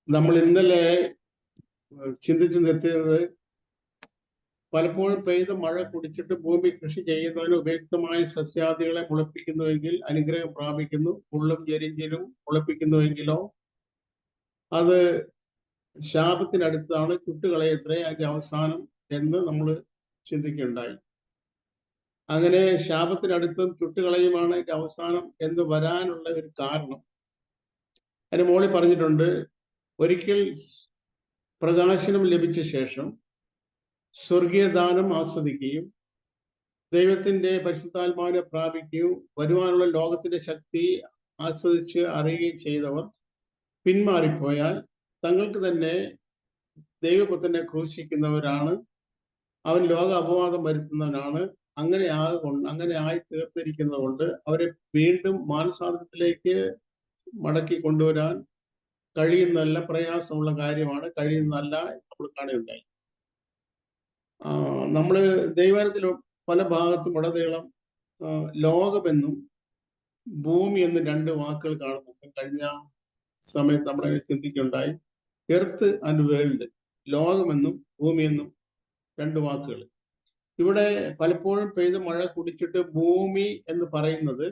നമ്മൾ ഇന്നലെ ചിന്തിച്ച് നിർത്തിയത് പലപ്പോഴും പെയ്ത മഴ കുടിച്ചിട്ട് ഭൂമി കൃഷി ചെയ്യുന്നതിന് ഉപയുക്തമായ സസ്യാദികളെ മുളപ്പിക്കുന്നുവെങ്കിൽ അനുഗ്രഹം പ്രാപിക്കുന്നു. മുള്ളും ഞെരിഞ്ഞിലും മുളപ്പിക്കുന്നുവെങ്കിലോ അത് ശാപത്തിനടുത്താണ്, ചുട്ടുകളയത്രേ അതിന്റെ അവസാനം എന്ന് നമ്മൾ ചിന്തിക്കുകയുണ്ടായി. അങ്ങനെ ശാപത്തിനടുത്തും ചുട്ടുകളയുമാണ് അതിന്റെ അവസാനം എന്ന് വരാനുള്ള ഒരു കാരണം അതിന് മോളിൽ പറഞ്ഞിട്ടുണ്ട്. ഒരിക്കൽ പ്രകാശനം ലഭിച്ച ശേഷം സ്വർഗീയ ദാനം ആസ്വദിക്കുകയും ദൈവത്തിന്റെ പരിശുദ്ധാത്മാവിനെ പ്രാപിക്കുകയും വരുവാനുള്ള ലോകത്തിന്റെ ശക്തി ആസ്വദിച്ച് അറിയുകയും ചെയ്തവർ പിന്മാറിപ്പോയാൽ തങ്ങൾക്ക് തന്നെ ദൈവപുത്രനെ ക്രൂശിക്കുന്നവരാണ്. അവൻ ലോക അപവാദം വരുത്തുന്നവനാണ്. അങ്ങനെ ആയി തീർത്തിരിക്കുന്നത് കൊണ്ട് അവരെ വീണ്ടും മാനസാന്തരത്തിലേക്ക് മടക്കി കൊണ്ടുവരാൻ കഴിയുന്നതല്ല, പ്രയാസമുള്ള കാര്യമാണ്. കഴിയുന്നതല്ല നമ്മൾ കാണുകയുണ്ടായി. നമ്മള് ദൈവത്തിൽ പല ഭാഗത്തും ഉടനീളം ലോകമെന്നും ഭൂമി എന്നും രണ്ട് വാക്കുകൾ കാണുന്നുണ്ട്. കഴിഞ്ഞ സമയത്ത് നമ്മളെ ചിന്തിക്കുകയുണ്ടായി. എർത്ത് ആൻഡ് വേൾഡ്, ലോകമെന്നും ഭൂമിയെന്നും രണ്ട് വാക്കുകൾ. ഇവിടെ പലപ്പോഴും പെയ്ത മഴ കുടിച്ചിട്ട് ഭൂമി എന്ന് പറയുന്നത്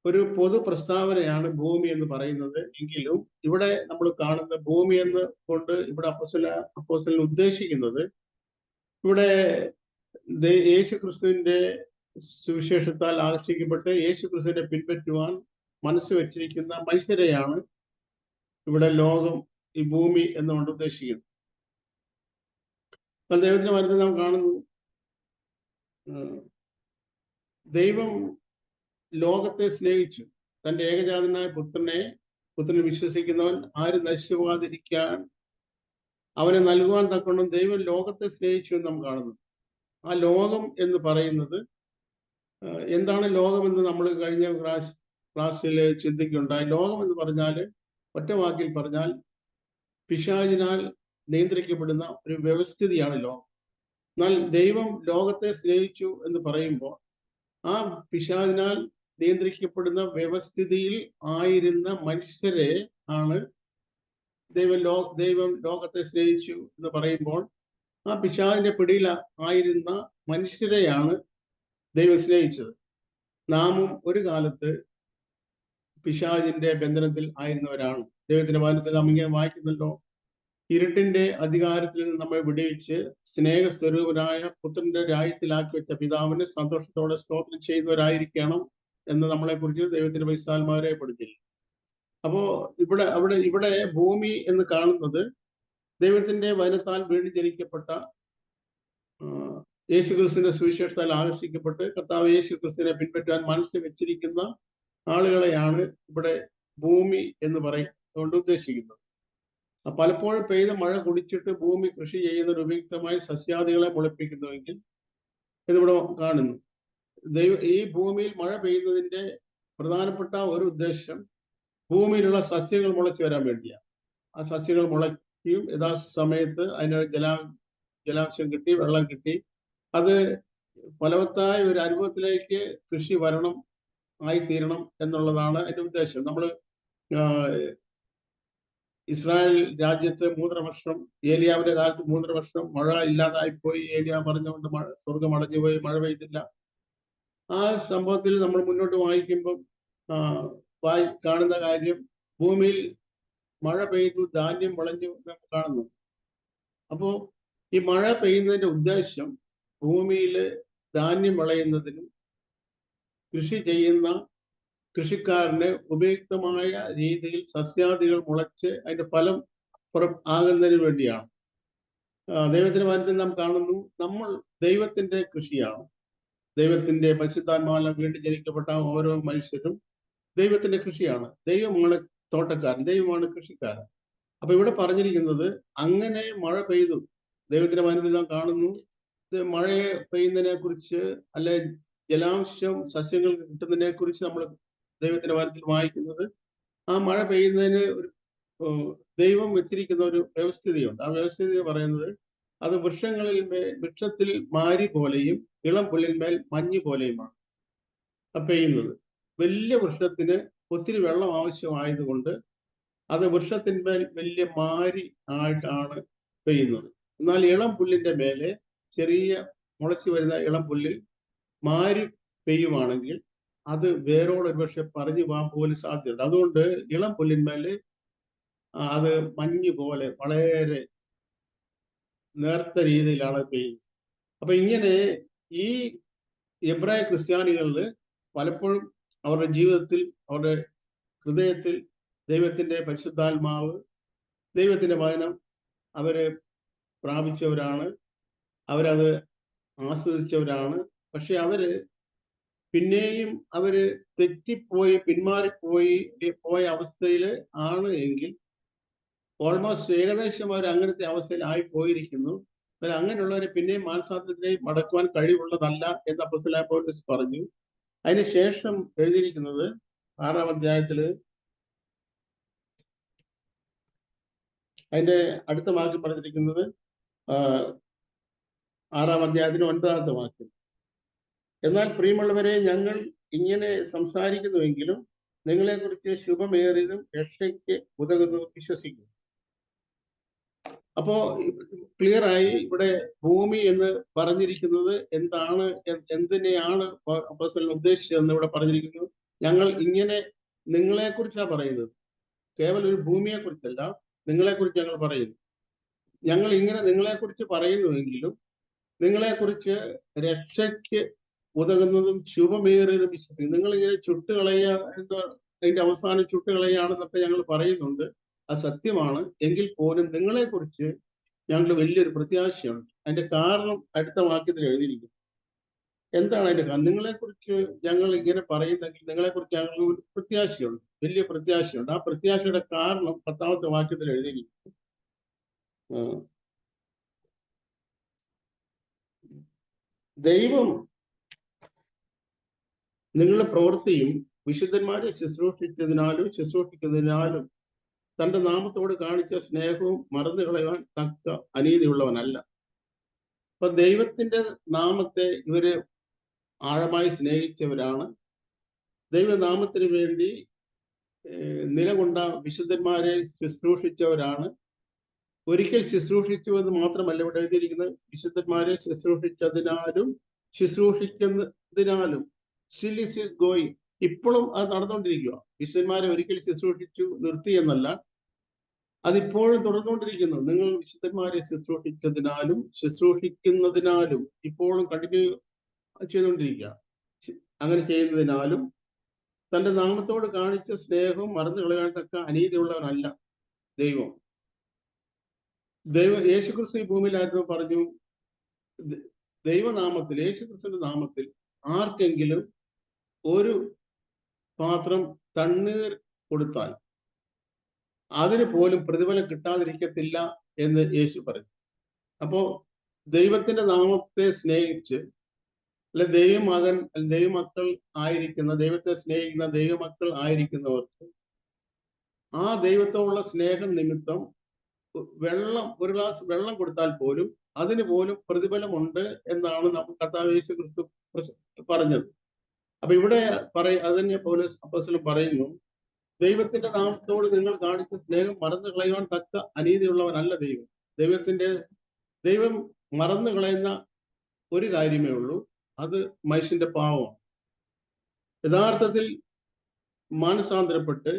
ഒരു പൊതു പ്രസ്താവനയാണ്, ഭൂമി എന്ന് പറയുന്നത്. എങ്കിലും ഇവിടെ നമ്മൾ കാണുന്ന ഭൂമി എന്ന് കൊണ്ട് ഇവിടെ അപ്പോസ്തലൻ ഉദ്ദേശിക്കുന്നത് ഇവിടെ യേശു ക്രിസ്തുവിന്റെ സുവിശേഷത്താൽ ആകർഷിക്കപ്പെട്ട് യേശു ക്രിസ്തുവിനെ പിൻപറ്റുവാൻ മനസ്സ് വെച്ചിരിക്കുന്ന മനുഷ്യരെയാണ് ഇവിടെ ലോകം, ഈ ഭൂമി എന്നുകൊണ്ട് ഉദ്ദേശിക്കുന്നത്. ദൈവത്തിന്റെ മരത്തിൽ നാം കാണുന്നു, ദൈവം ലോകത്തെ സ്നേഹിച്ചു, തന്റെ ഏകജാതനായ പുത്രനെ വിശ്വസിക്കുന്നവൻ ആരും നശിച്ചു പോകാതിരിക്കാൻ അവനെ നൽകുവാൻ തക്കണം ദൈവം ലോകത്തെ സ്നേഹിച്ചു എന്ന് നാം കാണുന്നു. ആ ലോകം എന്ന് പറയുന്നത് എന്താണ്? ലോകം എന്ന് നമ്മൾ കഴിഞ്ഞ ക്ലാസ്സിൽ ചിന്തിക്കുകയുണ്ടായി. ലോകം എന്ന് പറഞ്ഞാൽ, ഒറ്റ വാക്കിൽ പറഞ്ഞാൽ, പിശാചിനാൽ നിയന്ത്രിക്കപ്പെടുന്ന ഒരു വ്യവസ്ഥിതിയാണ് ലോകം. എന്നാൽ ദൈവം ലോകത്തെ സ്നേഹിച്ചു എന്ന് പറയുമ്പോൾ ആ പിശാചിനാൽ നിയന്ത്രിക്കപ്പെടുന്ന വ്യവസ്ഥിതിയിൽ ആയിരുന്ന മനുഷ്യരെ ആണ് ദൈവം ലോകത്തെ സ്നേഹിച്ചു എന്ന് പറയുമ്പോൾ ആ പിശാചിന്റെ പിടിയിൽ ആയിരുന്ന മനുഷ്യരെയാണ് ദൈവം സ്നേഹിച്ചത്. നാമും ഒരു കാലത്ത് പിശാചിന്റെ ബന്ധനത്തിൽ ആയിരുന്നവരാണ്. ദൈവത്തിന്റെ വചനത്തിൽ നാം ഇങ്ങനെ വായിക്കുന്നല്ലോ, ഇരുട്ടിന്റെ അധികാരത്തിൽ നിന്ന് നമ്മെ വിടുവിച്ച് സ്നേഹസ്വരൂപനായ പുത്രന്റെ രാജ്യത്തിലാക്കി വെച്ച പിതാവിന് സന്തോഷത്തോടെ സ്തോത്രം ചെയ്യുന്നവരായിരിക്കണം എന്ന് നമ്മളെ കുറിച്ച് ദൈവത്തിന്റെ പരിശുദ്ധാത്മാവിനെ പഠിച്ചില്ല. അപ്പോ ഇവിടെ ഭൂമി എന്ന് കാണുന്നത് ദൈവത്തിന്റെ വചനത്താൽ വീണ്ടും ജനിക്കപ്പെട്ട യേശു ക്രിസ്തുവിന്റെ സുവിശേഷത്താൽ ആകർഷിക്കപ്പെട്ട് കർത്താവ് യേശു ക്രിസ്തുവിനെ പിൻപറ്റാൻ മനസ്സിൽ വെച്ചിരിക്കുന്ന ആളുകളെയാണ് ഇവിടെ ഭൂമി എന്ന് കൊണ്ട് ഉദ്ദേശിക്കുന്നത്. പലപ്പോഴും പെയ്ത മഴ കുടിച്ചിട്ട് ഭൂമി കൃഷി ചെയ്യുന്നതിന് ഉപയുക്തമായി സസ്യാദികളെ മുളപ്പിക്കുന്നുവെങ്കിൽ ഇതിവിടെ കാണുന്നു. ഈ ഭൂമിയിൽ മഴ പെയ്യുന്നതിന്റെ പ്രധാനപ്പെട്ട ഒരു ഉദ്ദേശം ഭൂമിയിലുള്ള സസ്യങ്ങൾ മുളച്ചു വരാൻ വേണ്ടിയാണ്. ആ സസ്യങ്ങൾ മുളയ്ക്കുകയും യഥാസമയത്ത് അതിന് ജലാംശം കിട്ടി, വെള്ളം കിട്ടി, അത് ഫലവത്തായ ഒരു അനുഭവത്തിലേക്ക് കൃഷി ആയിത്തീരണം എന്നുള്ളതാണ് അതിന്റെ ഉദ്ദേശം. നമ്മൾ ഇസ്രായേൽ രാജ്യത്ത് 3.5 വർഷം, ഏലിയാവിന്റെ കാലത്ത് 3.5 വർഷം മഴ ഇല്ലാതായിപ്പോയി. ഏലിയ പറഞ്ഞുകൊണ്ട് സ്വർഗം അടഞ്ഞുപോയി, മഴ പെയ്തില്ല. ആ സംഭവത്തിൽ നമ്മൾ മുന്നോട്ട് വായിക്കുമ്പോൾ കാണുന്ന കാര്യം, ഭൂമിയിൽ മഴ പെയ്തു, ധാന്യം വിളഞ്ഞു എന്ന് കാണുന്നു. അപ്പോ ഈ മഴ പെയ്യുന്നതിന്റെ ഉദ്ദേശം ഭൂമിയിൽ ധാന്യം വിളയുന്നതിനും കൃഷി ചെയ്യുന്ന കൃഷിക്കാരന് ഉപയുക്തമായ രീതിയിൽ സസ്യാദികൾ മുളച്ച് അതിന്റെ ഫലം ആകുന്നതിന് വേണ്ടിയാണ്. ദൈവത്തിന്റെ വചനത്തിൽ നാം കാണുന്നു, നമ്മൾ ദൈവത്തിന്റെ കൃഷിയാണ്. ദൈവത്തിന്റെ പരിശുദ്ധാത്മാവിനാൽ വീണ്ടും ജനിക്കപ്പെട്ട ഓരോ മനുഷ്യരും ദൈവത്തിന്റെ കൃഷിയാണ്. ദൈവമാണ് തോട്ടക്കാരൻ, ദൈവമാണ് കൃഷിക്കാരൻ. അപ്പൊ ഇവിടെ പറഞ്ഞിരിക്കുന്നത്, അങ്ങനെ മഴ പെയ്തു. ദൈവത്തിന്റെ വചനത്തിൽ നാം കാണുന്നു, മഴയെ പെയ്യുന്നതിനെ കുറിച്ച്, അല്ലെ ജലാംശം സസ്യങ്ങൾക്ക് കിട്ടുന്നതിനെ കുറിച്ച് നമ്മൾ ദൈവത്തിന്റെ വചനത്തിൽ വായിക്കുന്നത്. ആ മഴ പെയ്യുന്നതിന് ഒരു ദൈവം വെച്ചിരിക്കുന്ന ഒരു വ്യവസ്ഥിതിയുണ്ട്. ആ വ്യവസ്ഥിതി പറയുന്നത്, അത് വൃക്ഷത്തിൽ മാരി പോലെയും ഇളം പുല്ലിന്മേൽ മഞ്ഞ് പോലെയുമാണ് പെയ്യുന്നത്. വലിയ വൃക്ഷത്തിന് ഒത്തിരി വെള്ളം ആവശ്യമായതുകൊണ്ട് അത് വൃക്ഷത്തിന്മേൽ വലിയ മാരി ആയിട്ടാണ് പെയ്യുന്നത്. എന്നാൽ ഇളം പുല്ലിന്റെ മേലെ ചെറിയ മുളച്ചു വരുന്ന ഇളം പുല്ലിൽ മാരി പെയ്യുവാണെങ്കിൽ അത് വേരോട് ഒരുപക്ഷെ പറഞ്ഞു പോകാൻ പോലും സാധ്യതയുണ്ട്. അതുകൊണ്ട് ഇളം പുല്ലിന്മേല് അത് മഞ്ഞ് പോലെ വളരെ നേർത്ത രീതിയിലാണ് പെയ്യുന്നത്. അപ്പൊ ഇങ്ങനെ ഈ എബ്രായ ക്രിസ്ത്യാനികളിൽ പലപ്പോഴും അവരുടെ ജീവിതത്തിൽ, അവരുടെ ഹൃദയത്തിൽ ദൈവത്തിന്റെ പരിശുദ്ധാത്മാവ്, ദൈവത്തിന്റെ വചനം അവര് പ്രാപിച്ചവരാണ്, അവരത് ആസ്വദിച്ചവരാണ്. പക്ഷെ അവര് പിന്നെയും അവര് തെറ്റിപ്പോയി പോയ അവസ്ഥയിൽ ആണ് എങ്കിൽ ഓൾമോസ്റ്റ് ഏകദേശം അവർ അങ്ങനത്തെ അവസ്ഥയിൽ ആയി പോയിരിക്കുന്നു. എന്നാൽ അങ്ങനെയുള്ളവരെ പിന്നെയും മാനസാന്തരത്തിലേക്ക് മടക്കുവാൻ കഴിവുള്ളതല്ല എന്ന് അപ്പോസ്തലനായ പൗലോസ് പറഞ്ഞു. അതിനുശേഷം എഴുതിയിരിക്കുന്നത് 6-ാം അധ്യായത്തില് അതിന്റെ അടുത്ത വാക്യം പറഞ്ഞിരിക്കുന്നത് 6-ാം അധ്യായത്തിന് 9-ാമത്തെ വാക്യം. എന്നാൽ പ്രിയമുള്ളവരെ, ഞങ്ങൾ ഇങ്ങനെ സംസാരിക്കുന്നുവെങ്കിലും നിങ്ങളെക്കുറിച്ച് ശുഭമേറിയതും രക്ഷയ്ക്ക് ഉതകുന്നതും വിശ്വസിക്കുന്നു. അപ്പോ ക്ലിയർ ആയി ഇവിടെ ഭൂമി എന്ന് പറഞ്ഞിരിക്കുന്നത് എന്താണ്, എന്തിനെയാണ് അപ്പോസ്തലൻ ഉദ്ദേശിച്ചതെന്ന് ഇവിടെ പറഞ്ഞിരിക്കുന്നു. ഞങ്ങൾ ഇങ്ങനെ നിങ്ങളെക്കുറിച്ചാണ് പറയുന്നത്, കേവലം ഒരു ഭൂമിയെ കുറിച്ചല്ല, നിങ്ങളെക്കുറിച്ച് ഞങ്ങൾ പറയുന്നു. ഞങ്ങൾ ഇങ്ങനെ നിങ്ങളെക്കുറിച്ച് പറയുന്നുവെങ്കിലും നിങ്ങളെക്കുറിച്ച് രക്ഷയ്ക്ക് ഉതകുന്നതും ശുഭമേറിയതും വിശ്വസിക്കുന്നു. നിങ്ങൾ ഇങ്ങനെ ചുട്ടുകളയുക, എന്താ അതിന്റെ അവസാനം ചുട്ടുകളയാണെന്നൊക്കെ ഞങ്ങൾ പറയുന്നുണ്ട്. അത് സത്യമാണ്. എങ്കിൽ പോലും നിങ്ങളെക്കുറിച്ച് ഞങ്ങൾക്ക് വലിയൊരു പ്രത്യാശയുണ്ട്. അതിന്റെ കാരണം അടുത്ത വാക്യത്തിൽ എഴുതിയിരിക്കുന്നു. എന്താണ് അതിന്റെ കാരണം? നിങ്ങളെക്കുറിച്ച് ഞങ്ങൾ ഇങ്ങനെ പറയുന്നെങ്കിൽ നിങ്ങളെക്കുറിച്ച് ഞങ്ങൾക്ക് ഒരു പ്രത്യാശയുണ്ട്, വലിയ പ്രത്യാശയുണ്ട്. ആ പ്രത്യാശയുടെ കാരണം 10-ാമത്തെ വാക്യത്തിൽ എഴുതിയിരിക്കുന്നു. ദൈവം നിങ്ങളുടെ പ്രവൃത്തിയും വിശുദ്ധന്മാരെ ശുശ്രൂഷിക്കുന്നതിനാലും തന്റെ നാമത്തോട് കാണിച്ച സ്നേഹവും മറന്നു കളയാൻ തക്ക അനീതിയുള്ളവനല്ല. അപ്പൊ ദൈവത്തിന്റെ നാമത്തെ ഇവര് ആഴമായി സ്നേഹിച്ചവരാണ്. ദൈവനാമത്തിന് വേണ്ടി നിലകൊണ്ട വിശുദ്ധന്മാരെ ശുശ്രൂഷിച്ചവരാണ്. ഒരിക്കൽ ശുശ്രൂഷിച്ചു എന്ന് മാത്രമല്ല ഇവിടെ എഴുതിയിരിക്കുന്നത്, വിശുദ്ധന്മാരെ ശുശ്രൂഷിച്ചതിനാലും ശുശ്രൂഷിക്കുന്നതിനാലും still is going. ഇപ്പോഴും അത് നടന്നുകൊണ്ടിരിക്കുക. വിശുദ്ധന്മാരെ ഒരിക്കൽ ശുശ്രൂഷിച്ചു നിർത്തി എന്നല്ല, അതിപ്പോഴും തുടർന്നുകൊണ്ടിരിക്കുന്നു. നിങ്ങൾ വിശുദ്ധന്മാരെ ശുശ്രൂഷിച്ചതിനാലും ശുശ്രൂഷിക്കുന്നതിനാലും ഇപ്പോഴും കണ്ടിന്യൂ ചെയ്തുകൊണ്ടിരിക്കുക. അങ്ങനെ ചെയ്യുന്നതിനാലും തന്റെ നാമത്തോട് കാണിച്ച സ്നേഹവും മറന്നു കളയാൻ തക്ക അനീതിയുള്ളവനല്ല ദൈവം. യേശുക്രിസ്തു ഈ ഭൂമിയിലായിരുന്നു പറഞ്ഞു, ദൈവനാമത്തിൽ, യേശുക്രിസ്തുവിന്റെ നാമത്തിൽ ആർക്കെങ്കിലും ഒരു പാത്രം തണ്ണീർ കൊടുത്താൽ അതിന് പോലും പ്രതിഫലം കിട്ടാതിരിക്കത്തില്ല എന്ന് യേശു പറഞ്ഞു. അപ്പോ ദൈവത്തിന്റെ നാമത്തെ സ്നേഹിച്ച്, അല്ലെ ദൈവമക്കൾ ആയിരിക്കുന്ന, ദൈവത്തെ സ്നേഹിക്കുന്ന ദൈവമക്കൾ ആയിരിക്കുന്നവർക്ക് ആ ദൈവത്തോടുള്ള സ്നേഹം നിമിത്തം ഒരു ഗ്ലാസ് വെള്ളം കൊടുത്താൽ പോലും അതിന് പോലും പ്രതിഫലമുണ്ട് എന്നാണ് നമുക്ക് കർത്താവ് യേശു ക്രിസ്തു പറഞ്ഞത്. അപ്പൊ ഇവിടെ അത് തന്നെ പൗലോസ് അപ്പോസ്തലൻ പറയുന്നു, ദൈവത്തിന്റെ നാമത്തോട് നിങ്ങൾ കാണിച്ച സ്നേഹം മറന്നു കളയുവാൻ തക്ക അനീതിയുള്ളവനല്ല ദൈവം. ദൈവം മറന്നു കളയുന്ന ഒരു കാര്യമേ ഉള്ളൂ, അത് മനുഷ്യന്റെ പാവമാണ്. യഥാർത്ഥത്തിൽ മാനസാന്തരപ്പെട്ട്,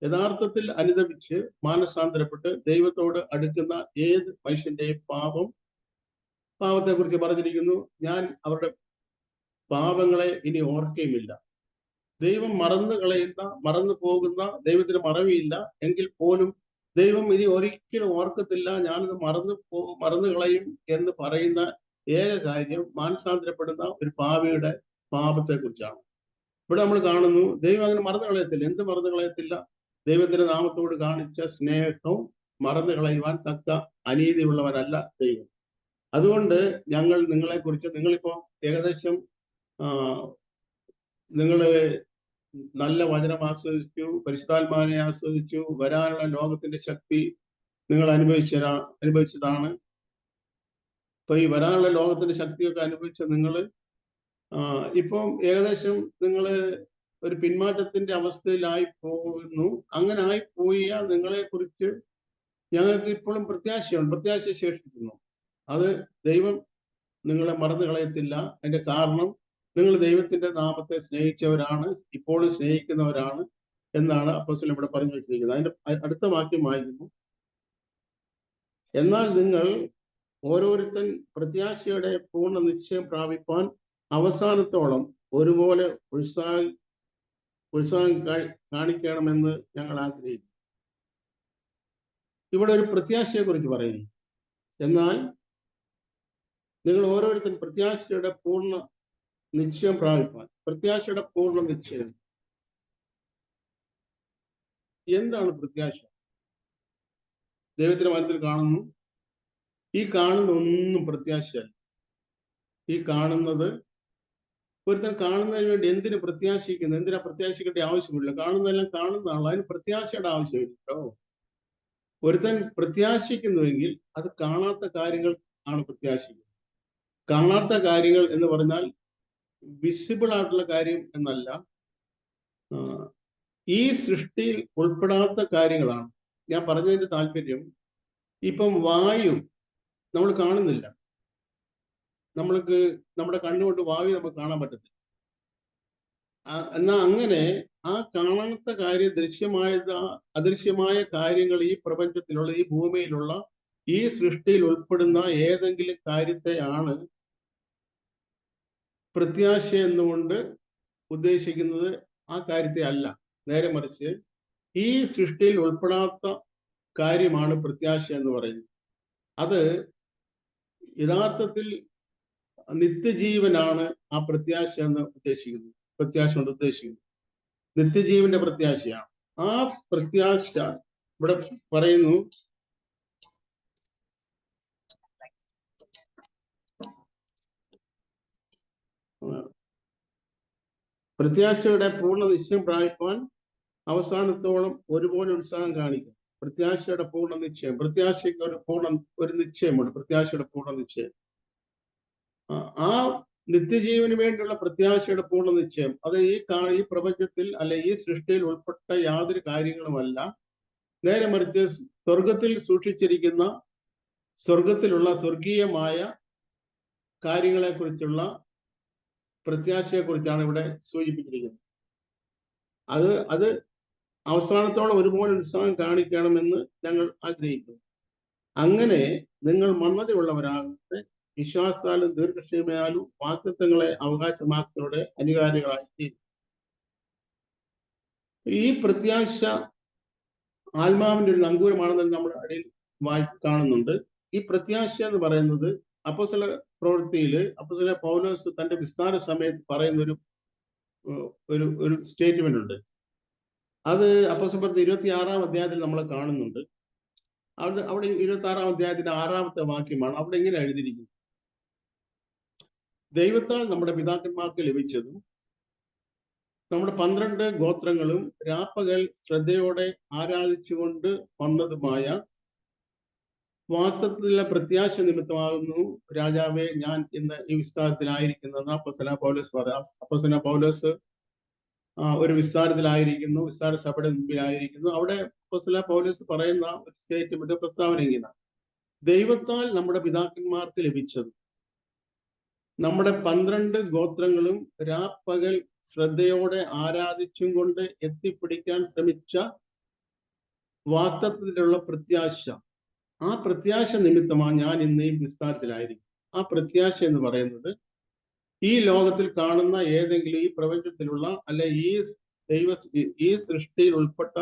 യഥാർത്ഥത്തിൽ അനുദപിച്ച് മാനസാന്തരപ്പെട്ട് ദൈവത്തോട് അടുക്കുന്ന ഏത് മനുഷ്യന്റെയും പാപത്തെ കുറിച്ച് പറഞ്ഞിരിക്കുന്നു, ഞാൻ അവരുടെ പാപങ്ങളെ ഇനി ഓർക്കുകയുമില്ല. ദൈവം മറന്നു പോകുന്ന ദൈവത്തിന് മറവിയില്ല. എങ്കിൽ പോലും ദൈവം ഇനി ഒരിക്കലും ഓർക്കത്തില്ല, ഞാനത് മറന്നു കളയും എന്ന് പറയുന്ന ഏക കാര്യം മാനസാന്തരപ്പെടുന്ന ഒരു പാപിയുടെ പാപത്തെ കുറിച്ചാണ്. ഇവിടെ നമ്മൾ കാണുന്നു, ദൈവം അങ്ങനെ മറന്നു കളയത്തില്ല. എന്ത് മറന്നു കളയത്തില്ല? ദൈവത്തിന്റെ നാമത്തോട് കാണിച്ച സ്നേഹവും മറന്നു കളയുവാൻ തക്ക അനീതിയുള്ളവരല്ല ദൈവം. അതുകൊണ്ട് ഞങ്ങൾ നിങ്ങളെക്കുറിച്ച്, നിങ്ങളിപ്പോ ഏകദേശം നിങ്ങള് നല്ല വചനം ആസ്വദിച്ചു, പരിശുദ്ധാത്മാവിനെ ആസ്വദിച്ചു, വരാനുള്ള ലോകത്തിന്റെ ശക്തി നിങ്ങൾ അനുഭവിച്ചതാണ്. അപ്പൊ ഈ വരാനുള്ള ലോകത്തിന്റെ ശക്തിയൊക്കെ അനുഭവിച്ച നിങ്ങള് ഇപ്പം ഏകദേശം നിങ്ങള് ഒരു പിന്മാറ്റത്തിന്റെ അവസ്ഥയിലായി പോകുന്നു. അങ്ങനെ ആയിപ്പോയ നിങ്ങളെ കുറിച്ച് ഞങ്ങൾക്ക് ഇപ്പോഴും പ്രത്യാശയുണ്ട്, പ്രത്യാശ ശേഷിക്കുന്നു. അത് ദൈവം നിങ്ങളെ മറന്നു കളയത്തില്ല. അതിന്റെ കാരണം നിങ്ങൾ ദൈവത്തിന്റെ നാമത്തെ സ്നേഹിച്ചവരാണ്, ഇപ്പോഴും സ്നേഹിക്കുന്നവരാണ് എന്നാണ് അപ്പോസ്തലൻ ഇവിടെ പറഞ്ഞു വെച്ചിരിക്കുന്നത്. അതിന്റെ അടുത്ത വാക്യം വായിക്കുന്നു. എന്നാൽ നിങ്ങൾ ഓരോരുത്തൻ പ്രത്യാശയുടെ പൂർണ്ണ നിശ്ചയം പ്രാപിപ്പാൻ അവസാനത്തോളം ഒരുപോലെ ഉത്സാഹം കാണിക്കണമെന്ന് ഞങ്ങൾ ആഗ്രഹിക്കുന്നു. ഇവിടെ ഒരു പ്രത്യാശയെ കുറിച്ച് പറയുന്നു. എന്നാൽ നിങ്ങൾ ഓരോരുത്തൻ പ്രത്യാശയുടെ പൂർണ്ണ നിശ്ചയം പ്രാപിപ്പാൻ. പ്രത്യാശയുടെ പൂർണ്ണ നിശ്ചയം എന്താണ്? പ്രത്യാശ ദൈവത്തിന്റെ മനത്തിൽ കാണുന്നു. ഈ കാണുന്ന ഒന്നും പ്രത്യാശയല്ല. ഈ കാണുന്നത് ഒരുത്തൻ കാണുന്നതിന് വേണ്ടി എന്തിനു പ്രത്യാശിക്കുന്നു? എന്തിനാ പ്രത്യാശിക്കേണ്ട ആവശ്യമില്ല. കാണുന്നതെല്ലാം കാണുന്നതാണ്, അതിന് പ്രത്യാശയുടെ ആവശ്യമില്ലല്ലോ. ഒരുത്തൻ പ്രത്യാശിക്കുന്നുവെങ്കിൽ അത് കാണാത്ത കാര്യങ്ങൾ ആണ് പ്രത്യാശിക്കുന്നത്. കാണാത്ത കാര്യങ്ങൾ എന്ന് പറഞ്ഞാൽ വിസിബിൾ ആയിട്ടുള്ള കാര്യം എന്നല്ല, ഈ സൃഷ്ടിയിൽ ഉൾപ്പെടാത്ത കാര്യങ്ങളാണ്. ഞാൻ പറഞ്ഞതിന്റെ താല്പര്യം, ഇപ്പം വായു നമ്മൾ കാണുന്നില്ല, നമ്മൾക്ക് നമ്മുടെ കണ്ണുകൊണ്ട് വായു നമുക്ക് കാണാൻ പറ്റത്തില്ല. എന്നാ അങ്ങനെ ആ കാണാത്ത കാര്യം ദൃശ്യമായത്, അദൃശ്യമായ കാര്യങ്ങൾ ഈ പ്രപഞ്ചത്തിലുള്ള, ഈ ഭൂമിയിലുള്ള, ഈ സൃഷ്ടിയിൽ ഉൾപ്പെടുന്ന ഏതെങ്കിലും കാര്യത്തെയാണ് പ്രത്യാശ എന്നുകൊണ്ട് ഉദ്ദേശിക്കുന്നത്. ആ കാര്യത്തെ അല്ല, നേരെ മറിച്ച് ഈ സൃഷ്ടിയിൽ ഉൾപ്പെടാത്ത കാര്യമാണ് പ്രത്യാശ എന്ന് പറയുന്നത്. അത് യഥാർത്ഥത്തിൽ നിത്യജീവനാണ് ആ പ്രത്യാശ എന്ന് ഉദ്ദേശിക്കുന്നത്. പ്രത്യാശ കൊണ്ട് ഉദ്ദേശിക്കുന്നത് നിത്യജീവന്റെ പ്രത്യാശയാണ്. ആ പ്രത്യാശ ഇവിടെ പറയുന്നു. പ്രത്യാശയുടെ പൂർണ്ണ നിശ്ചയം പ്രാപിപ്പാൻ അവസാനത്തോളം ഒരുപോലെ ഉത്സാഹം കാണിക്കും. പ്രത്യാശയുടെ പൂർണ്ണ നിശ്ചയം, പ്രത്യാശയ്ക്ക് ഒരു നിശ്ചയമുണ്ട്. പ്രത്യാശയുടെ പൂർണ്ണ നിശ്ചയം, ആ നിത്യജീവന് വേണ്ടിയുള്ള പ്രത്യാശയുടെ പൂർണ്ണ നിശ്ചയം, അത് ഈ പ്രപഞ്ചത്തിൽ അല്ലെ ഈ സൃഷ്ടിയിൽ ഉൾപ്പെട്ട യാതൊരു കാര്യങ്ങളുമല്ല. നേരെ മറിച്ച് സ്വർഗത്തിൽ സൂക്ഷിച്ചിരിക്കുന്ന സ്വർഗത്തിലുള്ള സ്വർഗീയമായ കാര്യങ്ങളെ കുറിച്ചുള്ള പ്രത്യാശയെ കുറിച്ചാണ് ഇവിടെ സൂചിപ്പിച്ചിരിക്കുന്നത്. അത് അവസാനത്തോളം ഒരുപോലെ ഉത്സാഹം കാണിക്കണമെന്ന് ഞങ്ങൾ ആഗ്രഹിക്കുന്നു. അങ്ങനെ നിങ്ങൾ മന്ദതയുള്ളവരാകട്ടെ, വിശ്വാസത്താലും ദീർഘക്ഷമയാലും വാഗ്ദത്തങ്ങളെ അവകാശമാക്കിയവരുടെ അധികാരികളായി. ഈ പ്രത്യാശ ആത്മാവിന്റെ ഒരു നങ്കൂരമാണെന്ന് നമ്മുടെ ഇടയിൽ കാണുന്നുണ്ട്. ഈ പ്രത്യാശ എന്ന് പറയുന്നത് അപ്പോസ്തല പ്രവൃത്തിയില് അപ്പോസ്തല പൗലോസ് തന്റെ വിസ്താര സമയത്ത് പറയുന്ന ഒരു സ്റ്റേറ്റ്മെന്റ് ഉണ്ട്. അത് അപ്പോസ്തല പ്രവൃത്തി 26-ാം അധ്യായത്തിൽ നമ്മൾ കാണുന്നുണ്ട്. അവിടെ 26-ാം അധ്യായത്തിന്റെ 6-ാമത്തെ വാക്യമാണ്. അവിടെ ഇങ്ങനെ എഴുതിയിരിക്കുന്നത്: ദൈവത്താൽ നമ്മുടെ പിതാക്കന്മാർക്ക് ലഭിച്ചതും നമ്മുടെ 12 ഗോത്രങ്ങളും രാപ്പകൽ ശ്രദ്ധയോടെ ആരാധിച്ചുകൊണ്ട് വന്നതുമായ വാഗ്ദത്തത്തിലുള്ള പ്രത്യാശ നിമിത്തമാകുന്നു രാജാവേ ഞാൻ ഇന്ന് ഈ വിസ്താരത്തിലായിരിക്കുന്നത്. അപ്പോസ്തലനായ പൗലോസ് പറയാം. അപ്പോസ്തലനായ പൗലോസ് ഒരു വിസ്താരത്തിലായിരിക്കുന്നു, വിസ്താര സഭയുടെ മുമ്പിലായിരിക്കുന്നു. അവിടെ അപ്പോസ്തലനായ പൗലോസ് പറയുന്ന ഒരു സ്റ്റേറ്റ്മെന്റ്, പ്രസ്താവന ഇങ്ങനെ: ദൈവത്താൽ നമ്മുടെ പിതാക്കന്മാർക്ക് ലഭിച്ചത് നമ്മുടെ 12 ഗോത്രങ്ങളും രാപ്പകൽ ശ്രദ്ധയോടെ ആരാധിച്ചും കൊണ്ട് എത്തിപ്പിടിക്കാൻ ശ്രമിച്ച വാഗ്ദത്തത്തിലുള്ള പ്രത്യാശ, ആ പ്രത്യാശ നിമിത്തമാണ് ഞാൻ ഇന്ന് ഈ വിസ്താരത്തിലായിരിക്കും. ആ പ്രത്യാശ എന്ന് പറയുന്നത് ഈ ലോകത്തിൽ കാണുന്ന ഏതെങ്കിലും ഈ പ്രപഞ്ചത്തിലുള്ള അല്ലെ ഈ സൃഷ്ടിയിൽ ഉൾപ്പെട്ട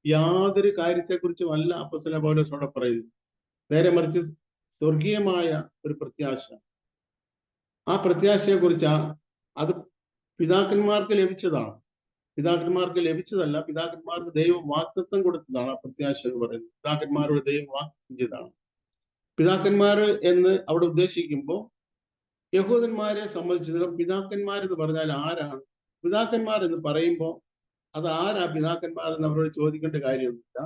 യാതൊരു കാര്യത്തെക്കുറിച്ചും അല്ല അപ്പോസ്തലനായ പൗലോസ് അവിടെ പറയുന്നു. നേരെ മറിച്ച് സ്വർഗീയമായ ഒരു പ്രത്യാശ. ആ പ്രത്യാശയെ കുറിച്ച് അത് പിതാക്കന്മാർക്ക് ലഭിച്ചതാണ്. പിതാക്കന്മാർക്ക് ലഭിച്ചതല്ല, പിതാക്കന്മാർക്ക് ദൈവം വാഗ്ദത്തം കൊടുത്തതാണ് ആ പ്രത്യാശ എന്ന് പറയുന്നത്. പിതാക്കന്മാരോട് ദൈവം വാഗ്ദത്തം ചെയ്തതാണ്. പിതാക്കന്മാർ എന്ന് അവിടെ ഉദ്ദേശിക്കുമ്പോൾ യഹൂദന്മാരെ സംബന്ധിച്ചിടത്തോളം പിതാക്കന്മാരെന്ന് പറഞ്ഞാൽ ആരാണ്? പിതാക്കന്മാർ എന്ന് പറയുമ്പോൾ അത് ആരാ പിതാക്കന്മാർ എന്ന് അവരോട് ചോദിക്കേണ്ട കാര്യമൊന്നുമില്ല.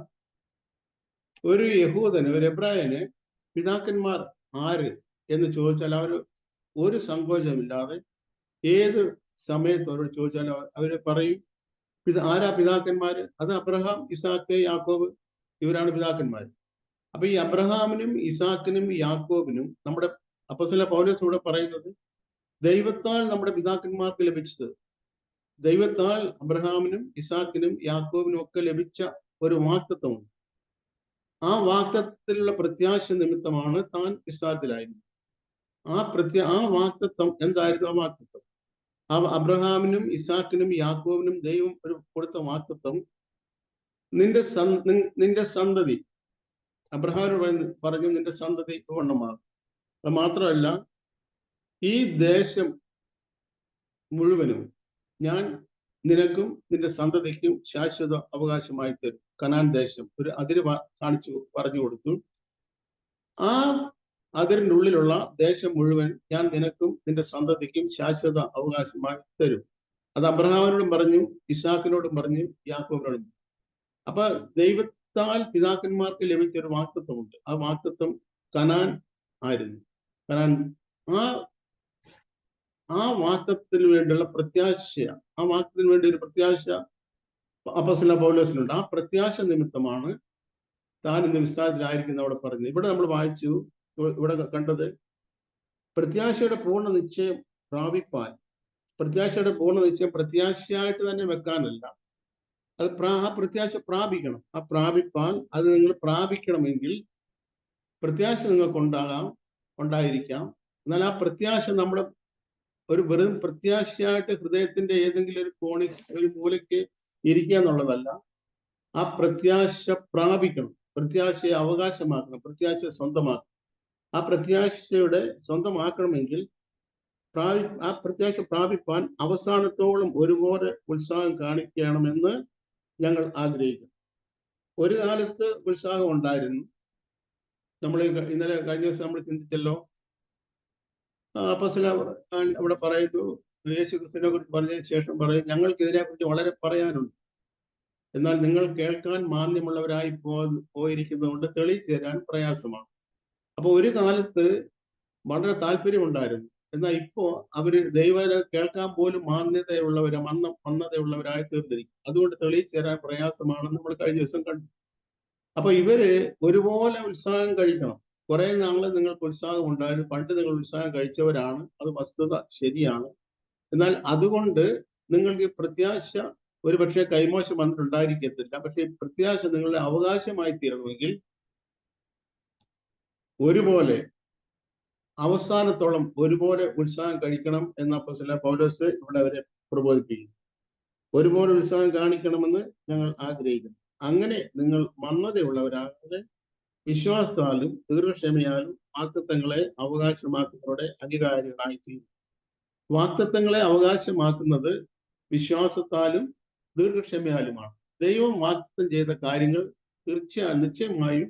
ഒരു യഹൂദന്, ഒരു എബ്രായന് പിതാക്കന്മാർ ആര് എന്ന് ചോദിച്ചാൽ അവർ ഒരു സങ്കോചമില്ലാതെ ഏത് സമയത്ത് അവരോട് ചോദിച്ചാലും അവർ പറയും ആരാ പിതാക്കന്മാര്? അത് അബ്രഹാം, ഇസാക്ക്, യാക്കോബ്, ഇവരാണ് പിതാക്കന്മാർ. അപ്പൊ ഈ അബ്രഹാമിനും ഇസാക്കിനും യാക്കോബിനും നമ്മുടെ അപ്പോസ്തലൻ പൗലോസ് ഇവിടെ പറയുന്നത് ദൈവത്താൽ നമ്മുടെ പിതാക്കന്മാർക്ക് ലഭിച്ചത്, ദൈവത്താൽ അബ്രഹാമിനും ഇസാക്കിനും യാക്കോബിനും ഒക്കെ ലഭിച്ച ഒരു വാഗ്ദത്തമുണ്ട്. ആ വാഗ്ദത്തത്തിലുള്ള പ്രത്യാശ നിമിത്തമാണ് താൻ ഇസ്രായേലിലായിരുന്നത്. ആ വാഗ്ദത്തം എന്തായിരുന്നു? ആ വാഗ്ദത്തം അബ്രഹാമിനും ഇസാക്കിനും യാക്കോബിനും ദൈവം കൊടുത്ത വാഗ്ദത്തം, നിന്റെ സന്തതി, അബ്രഹാമിനോട് പറഞ്ഞു നിന്റെ സന്തതി വണ്ണമാകും. അത് മാത്രമല്ല, ഈ ദേശം മുഴുവനും ഞാൻ നിനക്കും നിന്റെ സന്തതിക്കും ശാശ്വത അവകാശമായി തരും. കനാൻ ദേശം ഒരു അതിര് പറഞ്ഞു കൊടുത്തു. ആ അതിരിന്റെ ഉള്ളിലുള്ള ദേശം മുഴുവൻ ഞാൻ നിനക്കും നിന്റെ സന്തതിക്കും ശാശ്വത അവകാശമായി തരും. അത് അബ്രഹാമിനോടും പറഞ്ഞു, ഇസാക്കിനോടും പറഞ്ഞു, യാക്കോബിനോടും. അപ്പൊ ദൈവത്താൽ പിതാക്കന്മാർക്ക് ലഭിച്ച ഒരു വാഗ്ദത്തമുണ്ട്. ആ വാഗ്ദത്തം കനാൻ ആയിരുന്നു. കനാൻ ആ വാഗ്ദത്തത്തിന് വേണ്ടിയുള്ള പ്രത്യാശയാണ്. ആ വാഗ്ദത്തിന് വേണ്ടി ഒരു പ്രത്യാശ അപ്പോസ്തലൻ പൗലോസിനുണ്ട്. ആ പ്രത്യാശ നിമിത്തമാണ് താൻ ഇന്ന് വിസ്താരത്തിലായിരിക്കുന്ന അവിടെ പറഞ്ഞത്. ഇവിടെ നമ്മൾ വായിച്ചു, ഇവിടെ കണ്ടത് പ്രത്യാശയുടെ പൂർണ്ണ നിശ്ചയം പ്രാപിപ്പാൻ. പ്രത്യാശയുടെ പൂർണ്ണ നിശ്ചയം പ്രത്യാശയായിട്ട് തന്നെ വെക്കാനല്ല, അത് ആ പ്രത്യാശ പ്രാപിക്കണം. ആ പ്രാപിപ്പാൻ, അത് നിങ്ങൾ പ്രാപിക്കണമെങ്കിൽ പ്രത്യാശ നിങ്ങൾക്ക് ഉണ്ടായിരിക്കാം. എന്നാൽ ആ പ്രത്യാശ നമ്മുടെ ഒരു വെറും പ്രത്യാശയായിട്ട് ഹൃദയത്തിന്റെ ഏതെങ്കിലും ഒരു കോണിൽ ഒരു മൂലയ്ക്ക് ഇരിക്കുക എന്നുള്ളതല്ല. ആ പ്രത്യാശ പ്രാപിക്കണം, പ്രത്യാശയെ അവകാശമാക്കണം, പ്രത്യാശ സ്വന്തമാക്കണം. ആ പ്രത്യാശയുടെ സ്വന്തമാക്കണമെങ്കിൽ ആ പ്രത്യാശ പ്രാപിപ്പാൻ അവസാനത്തോളം ഒരുപോലെ ഉത്സാഹം കാണിക്കണമെന്ന് ഞങ്ങൾ ആഗ്രഹിക്കുന്നു. ഒരു കാലത്ത് ഉത്സാഹം ഉണ്ടായിരുന്നു. നമ്മൾ ഇന്നലെ കഴിഞ്ഞ ദിവസം നമ്മൾ ചിന്തിച്ചല്ലോ, അപ്പോസ്തലൻ അവിടെ പറയുന്നു, യേശു ക്രിസ്തുവിനെ കുറിച്ച് പറഞ്ഞതിന് ശേഷം പറയും, ഞങ്ങൾക്ക് ഇതിനെക്കുറിച്ച് വളരെ പറയാനുണ്ട്, എന്നാൽ നിങ്ങൾ കേൾക്കാൻ മാന്യമുള്ളവരായി പോയിരിക്കുന്നതുകൊണ്ട് തെളിയിച്ചു തരാൻ പ്രയാസമാണ്. അപ്പൊ ഒരു കാലത്ത് വളരെ താല്പര്യമുണ്ടായിരുന്നു, എന്നാൽ ഇപ്പോ അവര് ദൈവത്തെ കേൾക്കാൻ പോലും മന്ദതയുള്ളവരായി തീർന്നിരിക്കും. അതുകൊണ്ട് തെളിയിച്ചു തരാൻ പ്രയാസമാണെന്ന് നമ്മൾ കഴിഞ്ഞ ദിവസം കണ്ടു. അപ്പൊ ഇവര് ഒരുപോലെ ഉത്സാഹം കഴിക്കണം. കുറെ നാള് നിങ്ങൾക്ക് ഉത്സാഹം ഉണ്ടായിരുന്നു, പണ്ട് നിങ്ങൾ ഉത്സാഹം കഴിച്ചവരാണ്, അത് വസ്തുത ശരിയാണ്. എന്നാൽ അതുകൊണ്ട് നിങ്ങൾക്ക് പ്രത്യാശ ഒരുപക്ഷെ കൈമോശം വന്നിട്ടുണ്ടായിരിക്കത്തില്ല. പക്ഷെ പ്രത്യാശ നിങ്ങളുടെ അവകാശമായി തീരണമെങ്കിൽ ഒരുപോലെ അവസാനത്തോളം ഒരുപോലെ ഉത്സാഹം കഴിക്കണം എന്ന അപ്പോസ്തലൻ പൗലോസ് ഇവിടെ അവരെ പ്രബോധിപ്പിക്കുന്നു. ഒരുപോലെ ഉത്സാഹം കാണിക്കണമെന്ന് ഞങ്ങൾ ആഗ്രഹിക്കുന്നു. അങ്ങനെ നിങ്ങൾ മന്ദതയുള്ളവരാകാതെ വിശ്വാസത്താലും ദീർഘക്ഷമയാലും വാഗ്ദത്തങ്ങളെ അവകാശമാക്കുന്നവരുടെ അധികാരികളായിത്തീരും. വാഗ്ദത്തങ്ങളെ അവകാശമാക്കുന്നത് വിശ്വാസത്താലും ദീർഘക്ഷമയാലുമാണ്. ദൈവം വാഗ്ദത്തം ചെയ്ത കാര്യങ്ങൾ നിശ്ചയമായും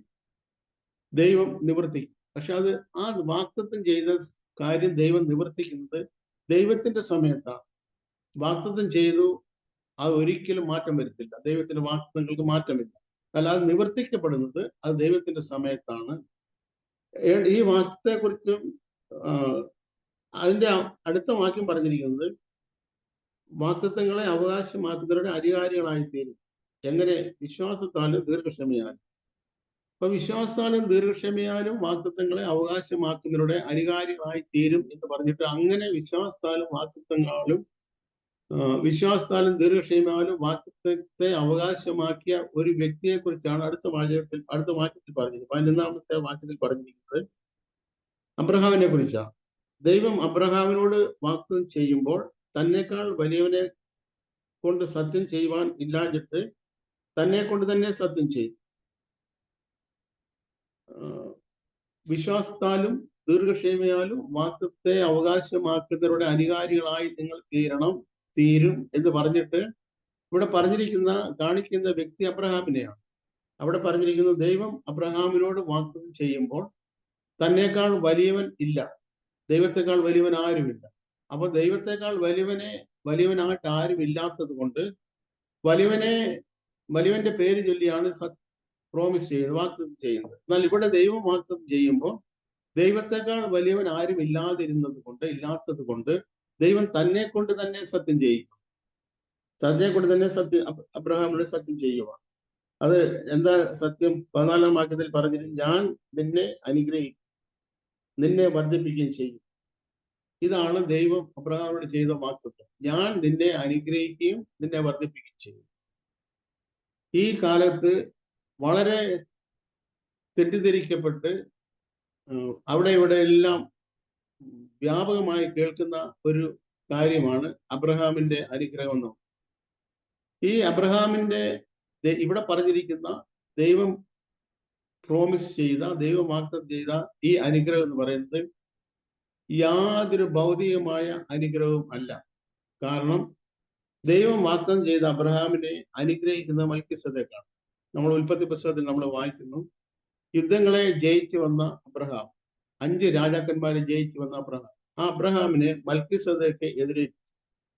ദൈവം നിവർത്തിക്കും. പക്ഷെ അത് ആ വാഗ്ദത്തം ചെയ്ത കാര്യം ദൈവം നിവർത്തിക്കുന്നത് ദൈവത്തിന്റെ സമയത്താണ്. വാഗ്ദത്തം ചെയ്തു, അത് ഒരിക്കലും മാറ്റം വരുത്തില്ല. ദൈവത്തിന്റെ വാഗ്ദത്തങ്ങൾക്ക് മാറ്റമില്ല. അല്ലാതെ നിവർത്തിക്കപ്പെടുന്നത് അത് ദൈവത്തിന്റെ സമയത്താണ്. ഈ വാക്യത്തെ കുറിച്ചും അതിന്റെ അടുത്ത വാക്യം പറഞ്ഞിരിക്കുന്നത് വാഗ്ദത്തങ്ങളെ അവകാശമാക്കുന്നവരുടെ അധികാരികളായിത്തീരും. എങ്ങനെ? വിശ്വാസത്താലും ദീർഘക്ഷമയാലും. അപ്പൊ വിശ്വാസത്താലും ദീർഘക്ഷമയാലും വാഗ്ദത്തങ്ങളെ അവകാശമാക്കുന്നവരുടെ അധികാരികളായി തീരും എന്ന് പറഞ്ഞിട്ട്, അങ്ങനെ വിശ്വാസത്താലും ദീർഘക്ഷമയാലും വാഗ്ദത്തത്തെ അവകാശമാക്കിയ ഒരു വ്യക്തിയെ കുറിച്ചാണ് അടുത്ത വാക്യത്തിൽ പറഞ്ഞിരിക്കുന്നത്. 11-ാമത്തെ വാക്യത്തിൽ പറഞ്ഞിരിക്കുന്നത് അബ്രഹാമിനെ കുറിച്ചാണ്. ദൈവം അബ്രഹാമിനോട് വാഗ്ദത്തം ചെയ്യുമ്പോൾ തന്നെക്കാൾ വലിയവനെ കൊണ്ട് സത്യം ചെയ്യുവാൻ ഇല്ലാഞ്ഞിട്ട് തന്നെ കൊണ്ട് തന്നെ സത്യം ചെയ്തു. വിശ്വാസത്താലും ദീർഘക്ഷമയാലും വാഗ്ദത്തത്തെ അവകാശമാക്കുന്നവരുടെ അധികാരികളായി നിങ്ങൾ തീരും എന്ന് പറഞ്ഞിട്ട് ഇവിടെ കാണിക്കുന്ന വ്യക്തി അബ്രഹാമിനെയാണ്. അവിടെ പറഞ്ഞിരിക്കുന്നത് ദൈവം അബ്രഹാമിനോട് വാഗ്ദത്തം ചെയ്യുമ്പോൾ തന്നെക്കാൾ വലിയവൻ ഇല്ല, ദൈവത്തെക്കാൾ വലിയവൻ ആരുമില്ല. അപ്പൊ ദൈവത്തെക്കാൾ വലിയവനായിട്ട് ആരും ഇല്ലാത്തത് കൊണ്ട് വലിയവന്റെ പേര് ചൊല്ലിയാണ് പ്രോമിസ് ചെയ്യുന്നത്, വാഗ്ദത്തം ചെയ്യുന്നത്. എന്നാൽ ഇവിടെ ദൈവം വാഗ്ദത്തം ചെയ്യുമ്പോൾ ദൈവത്തെക്കാൾ വലിയവൻ ആരും ഇല്ലാത്തത് കൊണ്ട് ദൈവം തന്നെ കൊണ്ട് തന്നെ സത്യം ചെയ്യിക്കും. സത്യത്തെ കൊണ്ട് തന്നെ അബ്രഹാമിനോട് സത്യം ചെയ്യുക. അത് എന്താ സത്യം? 14-ാം വാക്യത്തിൽ പറഞ്ഞിട്ട് ഞാൻ നിന്നെ അനുഗ്രഹിക്കും, നിന്നെ വർദ്ധിപ്പിക്കുകയും ചെയ്യും. ഇതാണ് ദൈവം അബ്രഹാമിനോട് ചെയ്ത വാഗ്ദത്തം. ഞാൻ നിന്നെ അനുഗ്രഹിക്കുകയും നിന്നെ വർദ്ധിപ്പിക്കുകയും ചെയ്യും. ഈ കാലത്ത് വളരെ തെറ്റിദ്ധരിക്കപ്പെട്ട് അവിടെ ഇവിടെ എല്ലാം വ്യാപകമായി കേൾക്കുന്ന ഒരു കാര്യമാണ് അബ്രഹാമിന്റെ അനുഗ്രഹം എന്ന്. ഈ അബ്രഹാമിന്റെ ഇവിടെ പറഞ്ഞിരിക്കുന്ന ദൈവം പ്രോമിസ് ചെയ്ത, ദൈവം വാഗ്ദത്തം ചെയ്ത ഈ അനുഗ്രഹം എന്ന് പറയുന്നത് യാതൊരു ഭൗതികമായ അനുഗ്രഹവും അല്ല. കാരണം ദൈവം വാഗ്ദത്തം ചെയ്ത അബ്രഹാമിനെ അനുഗ്രഹിക്കുന്ന മൽക്കീസേദെക്കാണ്. നമ്മൾ ഉൽപ്പത്തി പുസ്തകത്തിൽ നമ്മൾ വായിക്കുന്നു, യുദ്ധങ്ങളെ ജയിച്ചു വന്ന അബ്രഹാം, 5 രാജാക്കന്മാരെ ജയിച്ചു വന്ന അബ്രഹാം, ആ അബ്രഹാമിനെ മൽക്കീസേദെക്ക്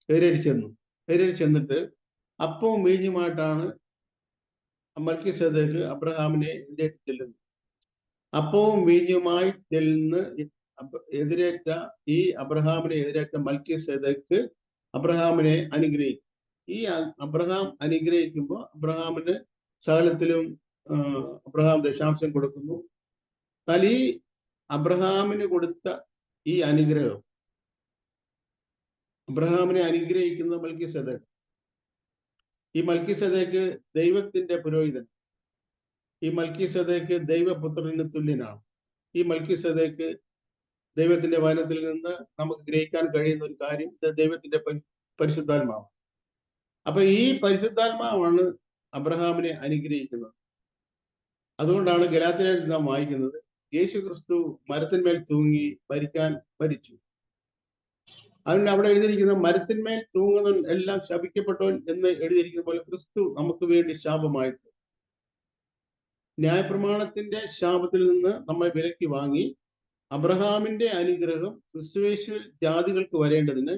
എതിരടിച്ചെന്നിട്ട് അപ്പവും വീഞ്ഞുമായിട്ടാണ് മൽക്കീസേദെക്ക് അബ്രഹാമിനെ എതിരേറ്റ് ചെല്ലുന്നത്. അപ്പവും വീഞ്ഞുമായി ചെല്ലുന്ന എതിരേറ്റ ഈ അബ്രഹാമിനെ എതിരേറ്റ മൽക്കീസേദെക്ക് അബ്രഹാമിനെ അനുഗ്രഹിക്കും. ഈ അബ്രഹാം അനുഗ്രഹിക്കുമ്പോൾ അബ്രഹാമിന് സകലത്തിലും അബ്രഹാം ദശാംശം കൊടുക്കുന്നു. എന്നാൽ ഈ അബ്രഹാമിന് കൊടുത്ത ഈ അനുഗ്രഹം, അബ്രഹാമിനെ അനുഗ്രഹിക്കുന്ന മൽക്കീസേദെക്ക്, ഈ മൽക്കീസേദെക്ക് ദൈവത്തിന്റെ പുരോഹിതൻ, ഈ മൽക്കീസേദെക്ക് ദൈവപുത്രന് തുല്യനാണ്. ഈ മൽക്കീസേദെക്ക് ദൈവത്തിന്റെ വചനത്തിൽ നിന്ന് നമുക്ക് ഗ്രഹിക്കാൻ കഴിയുന്ന ഒരു കാര്യം, ദൈവത്തിന്റെ പരിശുദ്ധാത്മാവ്. അപ്പൊ ഈ പരിശുദ്ധാത്മാവാണ് അബ്രഹാമിനെ അനുഗ്രഹിക്കുന്നത്. അതുകൊണ്ടാണ് ഗലാത്യരിൽ നാം വായിക്കുന്നത്, യേശു ക്രിസ്തു മരത്തിന്മേൽ തൂങ്ങി മരിച്ചു. അതുകൊണ്ട് അവിടെ എഴുതിയിരിക്കുന്ന മരത്തിന്മേൽ തൂങ്ങുന്നവൻ എല്ലാം ശപിക്കപ്പെട്ടവൻ എന്ന് എഴുതിയിരിക്കുന്ന പോലെ ക്രിസ്തു നമുക്ക് വേണ്ടി ശാപമായിട്ട് ന്യായപ്രമാണത്തിന്റെ ശാപത്തിൽ നിന്ന് നമ്മെ വിലക്കി വാങ്ങി അബ്രഹാമിന്റെ അനുഗ്രഹം ക്രിസ്തുയേശുവിൽ ജാതികൾക്ക് വരേണ്ടതിന്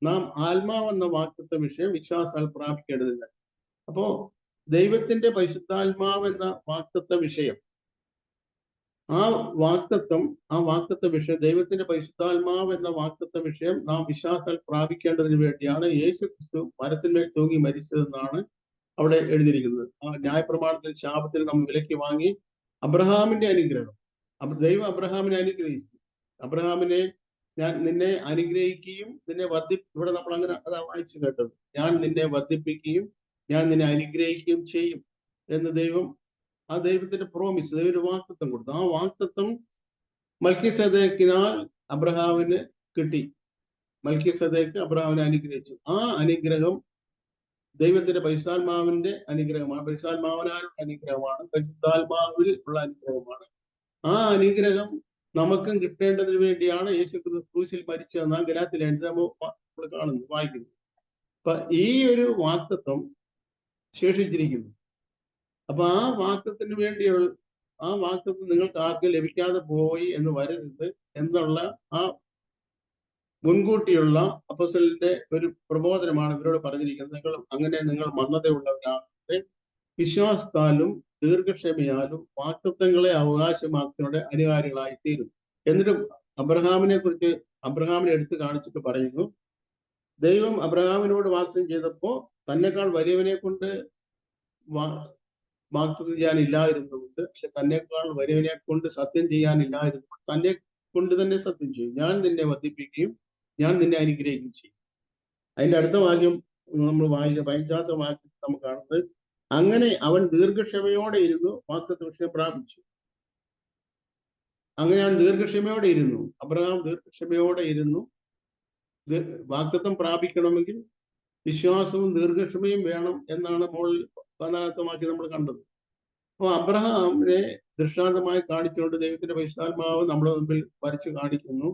നാം ആത്മാവെന്ന വാഗ്ദത്ത വിഷയം വിശ്വാസാൽ പ്രാപിക്കേണ്ടതില്ല. അപ്പോ ദൈവത്തിന്റെ പരിശുദ്ധാത്മാവ് എന്ന വാഗ്ദത്ത വിഷയം, ആ വാഗ്ദത്ത വിഷയം, ദൈവത്തിന്റെ പരിശുദ്ധാത്മാവ് എന്ന വാഗ്ദത്ത വിഷയം നാം വിശ്വാസാൽ പ്രാപിക്കേണ്ടതിന് വേണ്ടിയാണ് യേശു ക്രിസ്തു മരത്തിന്മേൽ തൂങ്ങി മരിച്ചതെന്നാണ് അവിടെ എഴുതിയിരിക്കുന്നത്. ആ ന്യായപ്രമാണത്തിൽ ശാപത്തിൽ നമ്മൾ വിലക്കി വാങ്ങി അബ്രഹാമിന്റെ അനുഗ്രഹം, ദൈവം അബ്രഹാമിനെ അനുഗ്രഹിച്ചു. അബ്രഹാമിനെ ഞാൻ നിന്നെ അനുഗ്രഹിക്കുകയും നിന്നെ ഇവിടെ നമ്മൾ അങ്ങനെ അതാ വായിച്ചു കേട്ടത്, ഞാൻ നിന്നെ വർദ്ധിപ്പിക്കുകയും ഞാൻ നിന്നെ അനുഗ്രഹിക്കുകയും ചെയ്യും എന്ന് ദൈവം, ആ ദൈവത്തിന്റെ പ്രോമിസ്, ദൈവം വാഗ്ദത്തം കൊടുത്തു. ആ വാഗ്ദത്തം മൽക്കീസേദെക്കിനാൽ അബ്രഹാമിന് കിട്ടി. മൽക്കീസേദെക്ക് അബ്രഹാമിനെ അനുഗ്രഹിച്ചു. ആ അനുഗ്രഹം ദൈവത്തിന്റെ പരിശുദ്ധാത്മാവിന്റെ അനുഗ്രഹമാണ്, പരിശുദ്ധാത്മാവിനാലുള്ള അനുഗ്രഹമാണ്, പരിശുദ്ധാത്മാവിൽ ഉള്ള അനുഗ്രഹമാണ്. ആ അനുഗ്രഹം നമുക്കും കിട്ടേണ്ടതിന് വേണ്ടിയാണ് യേശു ക്രൂശിൽ മരിച്ചതെന്നാണ് ഗലാത്യർ നമ്മൾ കാണുന്നു, വായിക്കുന്നു. അപ്പൊ ഈ ഒരു വാഗ്ദത്തം ശേഷിച്ചിരിക്കുന്നു. അപ്പൊ ആ വാഗ്ദത്തിന് വേണ്ടിയുള്ള, ആ വാഗ്ദത്തം നിങ്ങൾക്ക് ആർക്കും ലഭിക്കാതെ പോയി എന്ന് വരരുത് എന്നുള്ള ആ മുൻകൂട്ടിയുള്ള അപ്പോസ്തലന്റെ ഒരു പ്രബോധനമാണ് ഇവരോട് പറഞ്ഞിരിക്കുന്നത്. നിങ്ങൾ മന്ദതയുള്ളവരാകട്ടെ, വിശ്വാസത്താലും ദീർഘക്ഷമയാലും വാഗ്ദത്തങ്ങളെ അവകാശമാക്കുന്നവരുടെ അനുകാരികളായി തീരും. എന്നിട്ട് അബ്രഹാമിനെ എടുത്തു കാണിച്ചിട്ട് പറയുന്നു, ദൈവം അബ്രഹാമിനോട് വാഗ്ദത്തം ചെയ്തപ്പോ തന്നെക്കാൾ വലിയവനെ കൊണ്ട് വാഗ്ദത്തം ചെയ്യാനില്ലായിരുന്നുകൊണ്ട്, അല്ലെ തന്നെക്കാൾ വലിയവനെ കൊണ്ട് സത്യം ചെയ്യാനില്ലായിരുന്നുകൊണ്ട് തന്നെ കൊണ്ട് തന്നെ സത്യം ചെയ്യും, ഞാൻ നിന്നെ വർദ്ധിപ്പിക്കുകയും ഞാൻ നിന്നെ അനുഗ്രഹിക്കുകയും ചെയ്യും. അതിന്റെ അടുത്ത വാക്യം നമ്മൾ വായിക്കുക, 15-ാമത്തെ വാക്യം നമുക്ക് കാണുന്നത്, അങ്ങനെ അവൻ ദീർഘക്ഷമയോടെ ഇരുന്നു വാഗ്ദത്ത വിഷയം പ്രാപിച്ചു. അങ്ങനെ അവൻ ദീർഘക്ഷമയോടെ ഇരുന്നു, അബ്രഹാം ദീർഘക്ഷമയോടെ ഇരുന്നു. വാഗ്ദത്തം പ്രാപിക്കണമെങ്കിൽ വിശ്വാസവും ദീർഘക്ഷമയും വേണം എന്നാണ് 14-ാമത്തെ വാക്യം നമ്മൾ കണ്ടത്. അപ്പോൾ അബ്രഹാമിനെ ദൃഷ്ടാന്തമായി കാണിച്ചുകൊണ്ട് ദൈവത്തിന്റെ പരിശുദ്ധാത്മാവ് നമ്മുടെ മുമ്പിൽ വരച്ചു കാണിക്കുന്നു.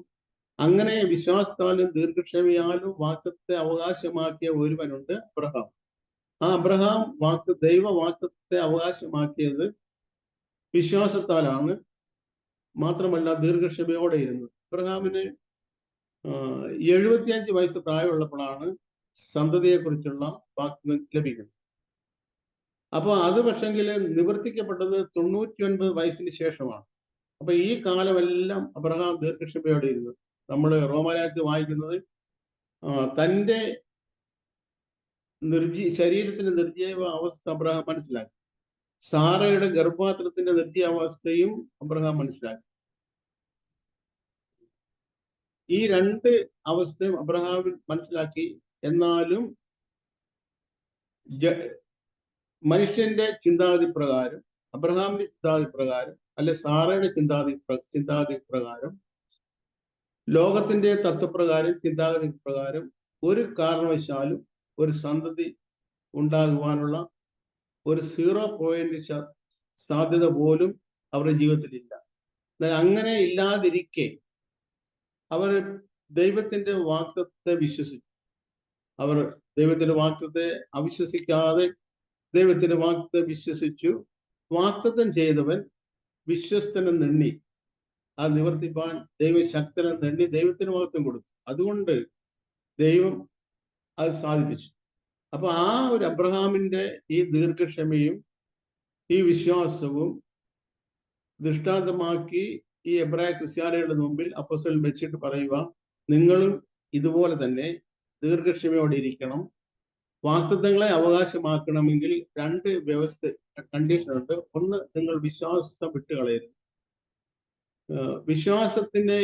അങ്ങനെ വിശ്വാസത്താലും ദീർഘക്ഷമയാലും വാഗ്ദത്തത്തെ അവകാശമാക്കിയ ഒരുവനുണ്ട്, അബ്രഹാം. ആ അബ്രഹാം ദൈവ വാഗ്ദത്തത്തെ അവകാശമാക്കിയത് വിശ്വാസത്താലാണ്, മാത്രമല്ല ദീർഘക്ഷമയോടെ ഇരുന്നു. അബ്രഹാമിന് 75 വയസ്സ് പ്രായമുള്ളപ്പോഴാണ് സന്തതിയെക്കുറിച്ചുള്ള വാഗ്ദത്തം ലഭിക്കുന്നത്. അപ്പൊ അത് പക്ഷെങ്കിൽ നിവർത്തിക്കപ്പെട്ടത് 99 വയസ്സിന് ശേഷമാണ്. അപ്പൊ ഈ കാലമെല്ലാം അബ്രഹാം ദീർഘക്ഷമയോടെ ഇരുന്നു. നമ്മൾ റോമാലേഖനത്തിൽ വായിക്കുന്നത്, തൻ്റെ ശരീരത്തിന്റെ നിർജീവ അവസ്ഥ അബ്രഹാം മനസ്സിലാക്കി. സാറയുടെ ഗർഭപാത്രത്തിന്റെ നിർജീവാവസ്ഥയും അബ്രഹാം മനസ്സിലാക്കി. ഈ രണ്ട് അവസ്ഥയും അബ്രഹാം മനസ്സിലാക്കി. എന്നാലും മനുഷ്യന്റെ ചിന്താഗതി പ്രകാരം, അബ്രഹാമിന്റെ ചിന്താഗതി പ്രകാരം, അല്ലെ സാറയുടെ ചിന്താഗതി പ്രകാരം, ലോകത്തിന്റെ തത്വപ്രകാരം, ചിന്താഗതി പ്രകാരം ഒരു കാരണവശാലും ഒരു സന്തതി ഉണ്ടാകുവാനുള്ള ഒരു 0% സാധ്യത പോലും അവരുടെ ജീവിതത്തിലില്ല. അങ്ങനെ ഇല്ലാതിരിക്കെ അവർ ദൈവത്തിന്റെ വാഗ്ദത്തത്തെ വിശ്വസിച്ചു. അവർ ദൈവത്തിന്റെ വാഗ്ദത്തെ അവിശ്വസിക്കാതെ ദൈവത്തിന്റെ വാഗ്ദത്തെ വിശ്വസിച്ചു. വാഗ്ദത്തം ചെയ്തവൻ വിശ്വസ്തനെന്നെണ്ണി അത് നിവർത്തിപ്പാൻ ദൈവശക്തനെന്നെണ്ണി ദൈവത്തിന് മഹത്വം കൊടുത്തു. അതുകൊണ്ട് ദൈവം അത് സാധിപ്പിച്ചു. അപ്പൊ ആ ഒരു അബ്രഹാമിന്റെ ഈ ദീർഘക്ഷമയും ഈ വിശ്വാസവും ദൃഷ്ടാന്തമാക്കി ഈ എബ്രായ ക്രിസ്ത്യാനികളുടെ മുമ്പിൽ അപ്പോസ്തലൻ വെച്ചിട്ട് പറയുക, നിങ്ങളും ഇതുപോലെ തന്നെ ദീർഘക്ഷമയോടെ ഇരിക്കണം. വാഗ്ദത്തങ്ങളെ അവകാശമാക്കണമെങ്കിൽ രണ്ട് കണ്ടീഷൻ ഉണ്ട്. ഒന്ന്, നിങ്ങൾ വിശ്വാസം വിട്ടുകളയരുത്. വിശ്വാസത്തിന്റെ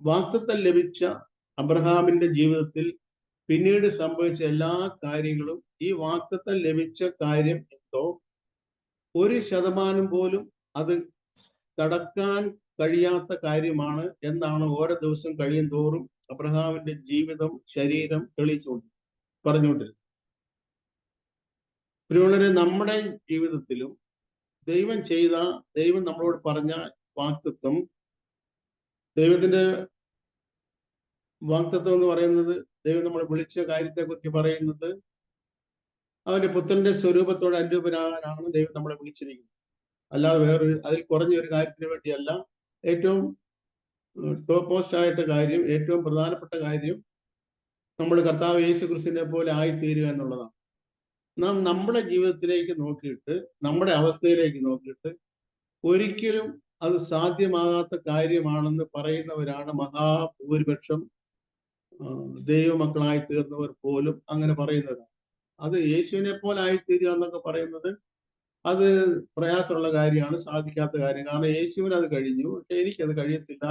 വാഗ്ദത്തം ലഭിച്ച അബ്രഹാമിന്റെ ജീവിതത്തിൽ പിന്നീട് സംഭവിച്ച എല്ലാ കാര്യങ്ങളും ഈ വാഗ്ദത്തം ലഭിച്ച കാര്യം എന്തോ 1% പോലും അത് കടക്കാൻ കഴിയാത്ത കാര്യമാണ് എന്നാണ് ഓരോ ദിവസം കഴിയും തോറും അബ്രഹാമിന്റെ ജീവിതം, ശരീരം പറഞ്ഞുകൊണ്ടിരുന്നത്. പ്രിയമുള്ളവരെ, നമ്മുടെ ജീവിതത്തിലും ദൈവം നമ്മളോട് പറഞ്ഞ വാഗ്ദത്തം, ദൈവത്തിന്റെ വാഗ്ദത്തം എന്ന് പറയുന്നത്, ദൈവം നമ്മളെ വിളിച്ച കാര്യത്തെ കുറിച്ച് പറയുന്നത്, അവന്റെ പുത്രന്റെ സ്വരൂപത്തോടെ അനുരൂപനാകാനാണ് ദൈവം നമ്മളെ വിളിച്ചിരിക്കുന്നത്. അല്ലാതെ അതിൽ കുറഞ്ഞ ഒരു കാര്യത്തിന് വേണ്ടിയല്ല. ഏറ്റവും ടോപ്പ് മോസ്റ്റ് ആയിട്ട് കാര്യം, ഏറ്റവും പ്രധാനപ്പെട്ട കാര്യം നമ്മുടെ കർത്താവ് യേശു ക്രിസ്തുവിനെ പോലെ ആയിത്തീരുക എന്നുള്ളതാണ്. നാം നമ്മുടെ ജീവിതത്തിലേക്ക് നോക്കിയിട്ട്, നമ്മുടെ അവസ്ഥയിലേക്ക് നോക്കിയിട്ട് ഒരിക്കലും അത് സാധ്യമാകാത്ത കാര്യമാണെന്ന് പറയുന്നവരാണ് മഹാഭൂരിപക്ഷം ദൈവമക്കളായി തീർന്നവർ പോലും അങ്ങനെ പറയുന്നവരാണ്. അത് യേശുവിനെ പോലെ ആയിത്തീരുക എന്നൊക്കെ പറയുന്നത് അത് പ്രയാസമുള്ള കാര്യമാണ്, സാധിക്കാത്ത കാര്യം. കാരണം യേശുവിന് അത് കഴിഞ്ഞു, പക്ഷെ എനിക്കത് കഴിയത്തില്ല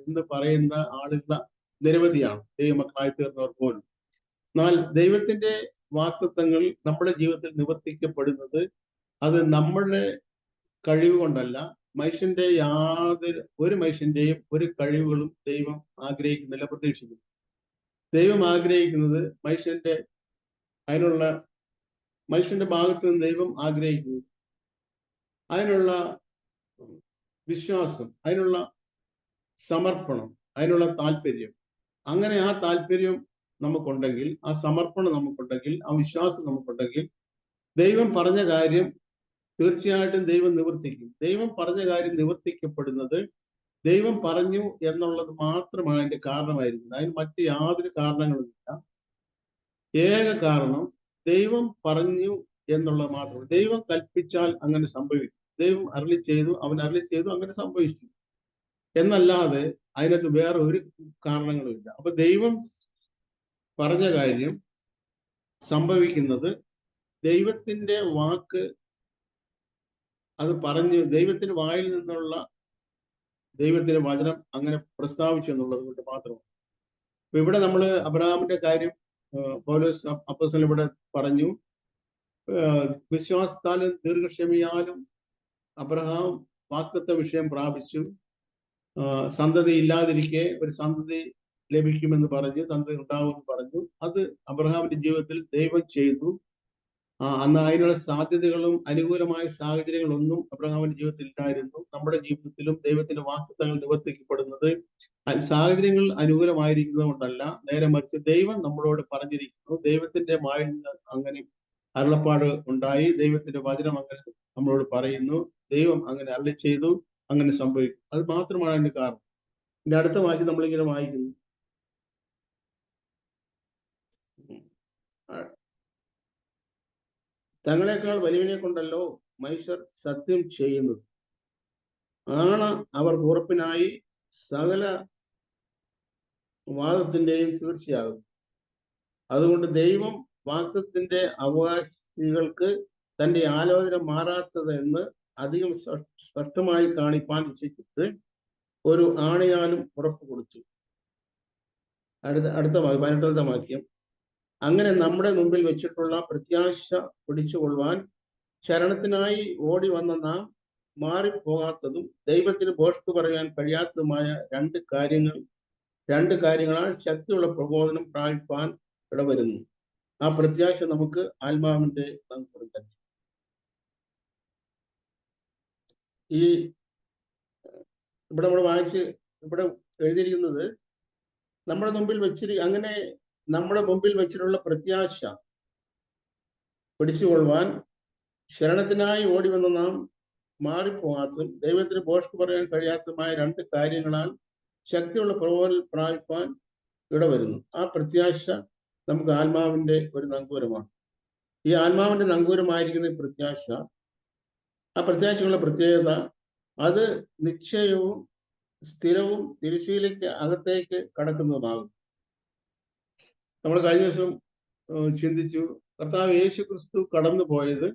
എന്ന് പറയുന്ന ആളുകൾ നിരവധിയാണ്, ദൈവമക്കളായി തീർന്നവർ പോലും. എന്നാൽ ദൈവത്തിന്റെ വാഗ്ദത്തങ്ങൾ നമ്മുടെ ജീവിതത്തിൽ നിവർത്തിക്കപ്പെടുന്നത് അത് നമ്മുടെ കഴിവ് കൊണ്ടല്ല. ഒരു മനുഷ്യന്റെയും ഒരു കഴിവുകളും ദൈവം ആഗ്രഹിക്കുന്നില്ല, പ്രതീക്ഷിക്കുന്നു. ദൈവം ആഗ്രഹിക്കുന്നത് മനുഷ്യന്റെ ഭാഗത്ത് നിന്ന് ദൈവം ആഗ്രഹിക്കുന്നു അതിനുള്ള വിശ്വാസം, അതിനുള്ള സമർപ്പണം, അതിനുള്ള താല്പര്യം. അങ്ങനെ ആ താല്പര്യം നമുക്കുണ്ടെങ്കിൽ, ആ സമർപ്പണം നമുക്കുണ്ടെങ്കിൽ, ആ വിശ്വാസം നമുക്കുണ്ടെങ്കിൽ, ദൈവം പറഞ്ഞ കാര്യം തീർച്ചയായിട്ടും ദൈവം നിവർത്തിക്കും. ദൈവം പറഞ്ഞ കാര്യം നിവർത്തിക്കപ്പെടുന്നത് ദൈവം പറഞ്ഞു എന്നുള്ളത് മാത്രമാണ് അതിന്റെ കാരണമായിരിക്കുന്നത്. അതിന് മറ്റ് യാതൊരു കാരണങ്ങളുമില്ല. ഏക കാരണം ദൈവം പറഞ്ഞു എന്നുള്ളത് മാത്രമാണ്. ദൈവം കൽപ്പിച്ചാൽ അങ്ങനെ സംഭവിക്കും. ദൈവം അരുളി ചെയ്തു, അവൻ അരുളി ചെയ്തു, അങ്ങനെ സംഭവിച്ചു എന്നല്ലാതെ അതിനകത്ത് വേറെ ഒരു കാരണങ്ങളുമില്ല. അപ്പൊ ദൈവം പറഞ്ഞ കാര്യം സംഭവിക്കുന്നത് ദൈവത്തിന്റെ വാക്ക് അത് പറഞ്ഞു, ദൈവത്തിന്റെ വായിൽ നിന്നുള്ള ദൈവത്തിന്റെ വചനം അങ്ങനെ പ്രസ്താവിച്ചു എന്നുള്ളത് കൊണ്ട് മാത്രമാണ്. അപ്പൊ ഇവിടെ നമ്മൾ അബ്രഹാമിന്റെ കാര്യം പൗലോസ് അപ്പോസ്തലൻ ഇവിടെ പറഞ്ഞു. വിശ്വാസത്താലും ദീർഘക്ഷമയാലും അബ്രഹാം വാഗ്ദത്ത വിഷയം പ്രാപിച്ചു. സന്തതി ഇല്ലാതിരിക്കെ ഒരു സന്തതി ലഭിക്കുമെന്ന് പറഞ്ഞു, സന്തതി ഉണ്ടാവുമെന്ന് പറഞ്ഞു. അത് അബ്രഹാമിന്റെ ജീവിതത്തിൽ ദൈവം ചെയ്തു. അന്ന് അതിനുള്ള സാധ്യതകളും അനുകൂലമായ സാഹചര്യങ്ങളൊന്നും അബ്രഹാമിന്റെ ജീവിതത്തിൽ ഇല്ലായിരുന്നു. നമ്മുടെ ജീവിതത്തിലും ദൈവത്തിന്റെ വാഗ്ദത്തങ്ങൾ നിവർത്തിക്കപ്പെടുന്നത് സാഹചര്യങ്ങൾ അനുകൂലമായിരിക്കുന്നത് കൊണ്ടല്ല, നേരെ മറിച്ച് ദൈവം നമ്മളോട് പറഞ്ഞിരിക്കുന്നു. ദൈവത്തിന്റെ വായിൽ അങ്ങനെ അരുളപ്പാട് ഉണ്ടായി, ദൈവത്തിന്റെ വചനം അങ്ങനെ നമ്മളോട് പറയുന്നു, ദൈവം അങ്ങനെ അരുളി ചെയ്തു, അങ്ങനെ സംഭവിക്കും. അത് മാത്രമാണ് അതിന്റെ കാരണം. ഇതിന്റെ അടുത്ത വാക്യം നമ്മളിങ്ങനെ വായിക്കുന്നു. തങ്ങളെക്കാൾ വലിയവനെ കൊണ്ടല്ലോ മനുഷ്യർ സത്യം ചെയ്യുന്നത്. ആണ് അവർ ഉറപ്പിനായി സകല വാദത്തിന്റെയും തീർച്ചയാകും. അതുകൊണ്ട് ദൈവം വാഗ്ദത്തത്തിന്റെ അവകാശികൾക്ക് തന്റെ ആലോചന മാറാത്തത് എന്ന് അധികം സ്പഷ്ടമായി കാണിപ്പാൻ ഇച്ഛിച്ചിട്ട് ഒരു ആണയാലും ഉറപ്പ് കൊടുത്തു. അടുത്ത 18ാമത്തെ വാക്യം. അങ്ങനെ നമ്മുടെ മുമ്പിൽ വെച്ചിട്ടുള്ള പ്രത്യാശ പിടിച്ചുകൊള്ളുവാൻ ശരണത്തിനായി ഓടി വന്ന നാം മാറിപ്പോകാത്തതും ദൈവത്തിന് ഭോഷ്ക് പറയാൻ കഴിയാത്തതുമായ രണ്ട് കാര്യങ്ങളാൽ ശക്തിയുള്ള പ്രബോധനം പ്രാപിപ്പാൻ ഇടവരുന്നു. ആ പ്രത്യാശ നമുക്ക് ആത്മാവിന്റെ നങ്കൂരം തന്നെ. ഈ ഇവിടെ നമ്മൾ ഇവിടെ എഴുതിയിരിക്കുന്നത് നമ്മുടെ മുമ്പിൽ വെച്ചിട്ടുള്ള പ്രത്യാശ പിടിച്ചുകൊള്ളുവാൻ ശരണത്തിനായി ഓടി വന്ന നാം മാറിപ്പോകാത്തതും ദൈവത്തിന് ഭോഷ്ക് പറയാൻ കഴിയാത്തതുമായ രണ്ട് കാര്യങ്ങളാൽ ശക്തിയുള്ള പ്രബോധനം പ്രാപിപ്പാൻ ഇടവരുന്നു. ആ പ്രത്യാശ നമുക്ക് ആത്മാവിന്റെ ഒരു നങ്കൂരമാണ്. ഈ ആത്മാവിന്റെ നങ്കൂരമായിരിക്കുന്ന പ്രത്യാശ, ആ പ്രത്യാശയുള്ള പ്രത്യേകത, അത് നിശ്ചയവും സ്ഥിരവും തിരശ്ശീലയ്ക്ക് അകത്തേക്ക് കടക്കുന്നതുമാകും. നമ്മൾ കഴിഞ്ഞ ദിവസം ചിന്തിച്ചു, കർത്താവ് യേശു ക്രിസ്തു കടന്നു പോയത്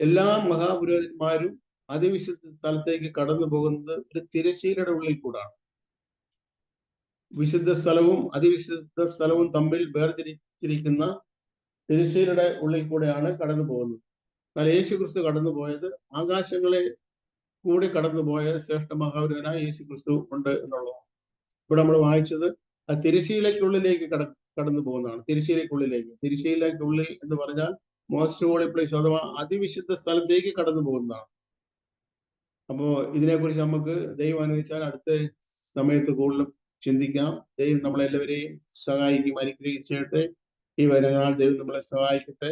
എല്ലാ മഹാപുരോഹിതന്മാരും അതിവിശുദ്ധ സ്ഥലത്തേക്ക് കടന്നു പോകുന്നത് ഒരു തിരശ്ശീലയുടെ ഉള്ളിൽ കൂടാണ്. വിശുദ്ധ സ്ഥലവും അതിവിശുദ്ധ സ്ഥലവും തമ്മിൽ വേർതിരിച്ചിരിക്കുന്ന തിരശ്ശീലയുടെ ഉള്ളിൽ കൂടെയാണ് കടന്നു പോകുന്നത്. എന്നാൽ യേശു ക്രിസ്തു കടന്നു പോയത് ആകാശങ്ങളെ കൂടി കടന്നുപോയ ശ്രേഷ്ഠ മഹാപുരോഹിതനായ യേശു ക്രിസ്തു ഉണ്ട് എന്നുള്ളതാണ്. ഇവിടെ നമ്മൾ വായിച്ചത് ആ തിരശ്ശീലയ്ക്കുള്ളിലേക്ക് കടന്നു പോകുന്നതാണ്. തിരശ്ശീലയ്ക്കുള്ളിൽ എന്ന് പറഞ്ഞാൽ മോസ്റ്റ് ഹോളി പ്ലേസ് അഥവാ അതിവിശുദ്ധ സ്ഥലത്തേക്ക് കടന്നു പോകുന്നതാണ്. അപ്പോ ഇതിനെക്കുറിച്ച് നമുക്ക് ദൈവം അനുവദിച്ചാൽ അടുത്ത സമയത്ത് കൂടുതലും ചിന്തിക്കാം. ദൈവം നമ്മളെല്ലാവരെയും സഹായിക്കും, അനുഗ്രഹിച്ചിട്ട് ഈ വരങ്ങളാൽ ദൈവം നമ്മളെ സഹായിക്കട്ടെ.